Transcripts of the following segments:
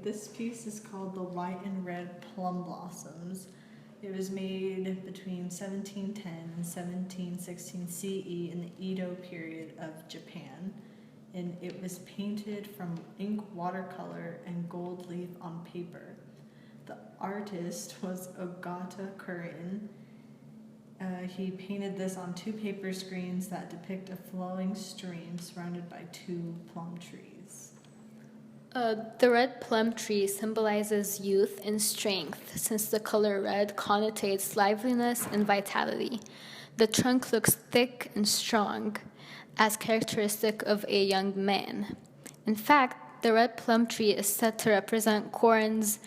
This piece is called The White and Red Plum Blossoms. It was made between 1710 and 1716 CE in the Edo period of Japan, and it was painted from ink watercolor and gold leaf on paper. The artist was Ogata Kurin. He painted this on two paper screens that depict a flowing stream surrounded by two plum trees. The red plum tree symbolizes youth and strength, since the color red connotates liveliness and vitality. The trunk looks thick and strong, as characteristic of a young man. In fact, the red plum tree is said to represent Corin's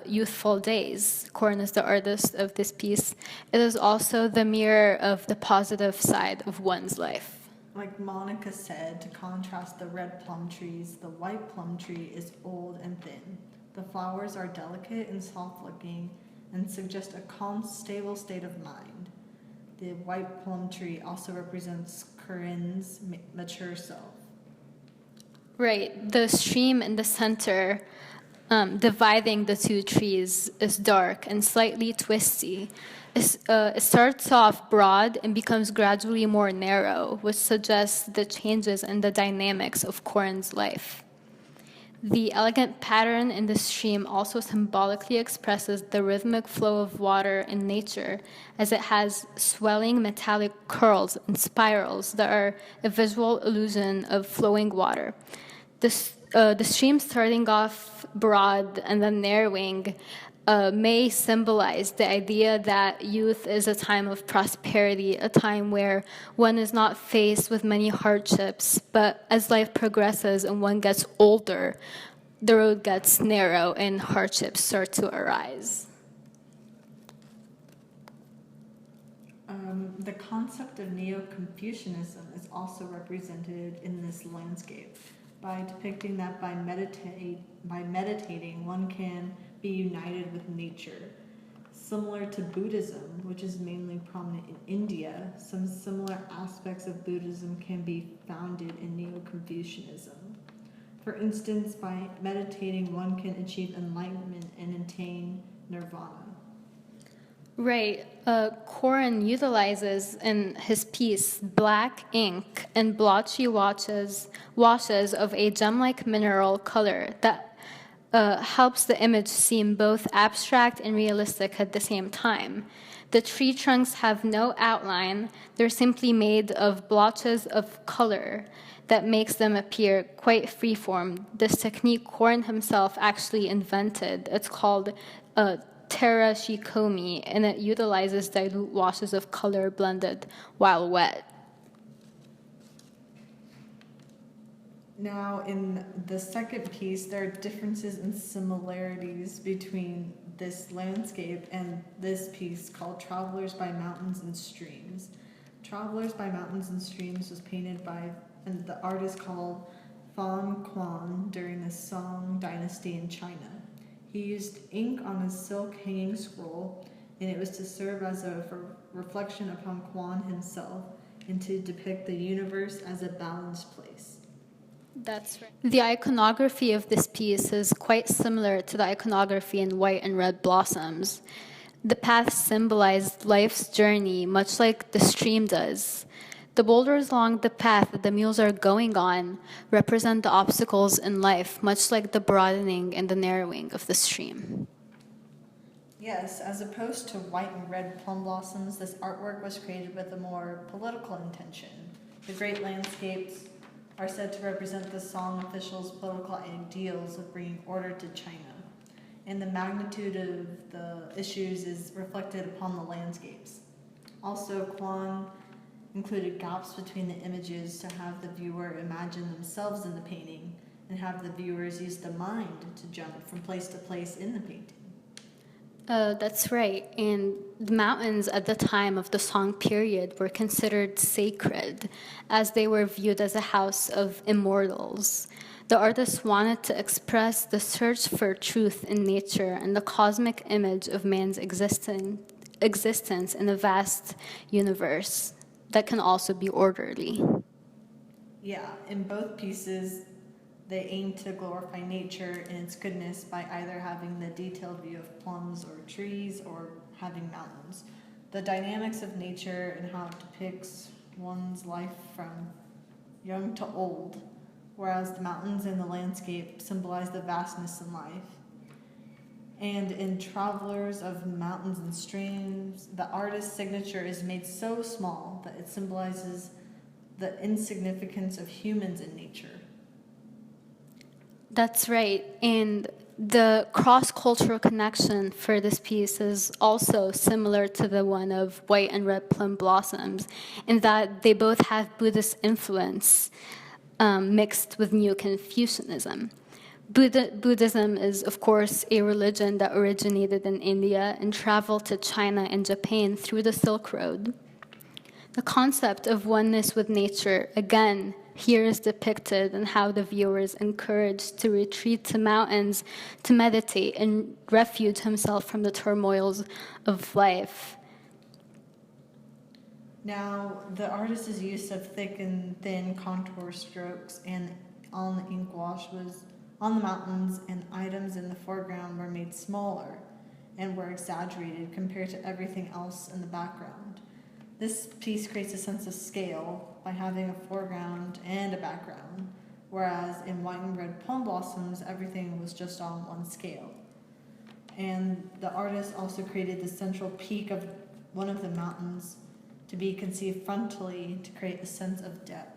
youthful days. Corin is the artist of this piece. It is also the mirror of the positive side of one's life. Like Monica said, to contrast the red plum trees, the white plum tree is old and thin. The flowers are delicate and soft-looking and suggest a calm, stable state of mind. The white plum tree also represents Corinne's mature self. Right. The stream in the center, dividing the two trees, is dark and slightly twisty. It starts off broad and becomes gradually more narrow, which suggests the changes in the dynamics of Corin's life. The elegant pattern in the stream also symbolically expresses the rhythmic flow of water in nature, as it has swelling metallic curls and spirals that are a visual illusion of flowing water. The stream starting off broad and then narrowing may symbolize the idea that youth is a time of prosperity, a time where one is not faced with many hardships, but as life progresses and one gets older, the road gets narrow and hardships start to arise. The concept of Neo-Confucianism is also represented in this landscape by depicting that by meditating one can be united with nature. Similar to Buddhism, which is mainly prominent in India, some similar aspects of Buddhism can be founded in Neo-Confucianism. For instance, by meditating, one can achieve enlightenment and attain nirvana. Right. Corin utilizes in his piece black ink and blotchy washes of a gem-like mineral color that helps the image seem both abstract and realistic at the same time. The tree trunks have no outline. They're simply made of blotches of color that makes them appear quite freeform. This technique Corin himself actually invented. It's called terashikomi, and it utilizes dilute washes of color blended while wet. Now, in the second piece, there are differences and similarities between this landscape and this piece called Travelers by Mountains and Streams. Travelers by Mountains and Streams was painted by the artist called Fan Quan during the Song dynasty in China. He used ink on a silk hanging scroll, and it was to serve as a reflection upon Quan himself and to depict the universe as a balanced place. That's right. The iconography of this piece is quite similar to the iconography in White and Red Blossoms. The path symbolized life's journey, much like the stream does. The boulders along the path that the mules are going on represent the obstacles in life, much like the broadening and the narrowing of the stream. Yes, as opposed to White and Red Plum Blossoms, this artwork was created with a more political intention. The great landscapes are said to represent the Song officials' political ideals of bringing order to China, and the magnitude of the issues is reflected upon the landscapes. Also, Quan included gaps between the images to have the viewer imagine themselves in the painting and have the viewers use the mind to jump from place to place in the painting. That's right. And the mountains at the time of the Song period were considered sacred, as they were viewed as a house of immortals. The artist wanted to express the search for truth in nature and the cosmic image of man's existence in a vast universe that can also be orderly. Yeah, in both pieces, They aim to glorify nature and its goodness by either having the detailed view of plums or trees or having mountains. The dynamics of nature and how it depicts one's life from young to old, whereas the mountains and the landscape symbolize the vastness in life. And in Travelers of Mountains and Streams, the artist's signature is made so small that it symbolizes the insignificance of humans in nature. That's right. And the cross-cultural connection for this piece is also similar to the one of White and Red Plum Blossoms, in that they both have Buddhist influence mixed with New Confucianism. Buddhism is, of course, a religion that originated in India and traveled to China and Japan through the Silk Road. The concept of oneness with nature, again, here is depicted in how the viewer is encouraged to retreat to mountains to meditate and refuge himself from the turmoils of life. Now, the artist's use of thick and thin contour strokes and on the ink wash was on the mountains, and items in the foreground were made smaller and were exaggerated compared to everything else in the background. This piece creates a sense of scale by having a foreground and a background, whereas in White and Red Plum Blossoms, everything was just on one scale. And the artist also created the central peak of one of the mountains to be conceived frontally to create a sense of depth.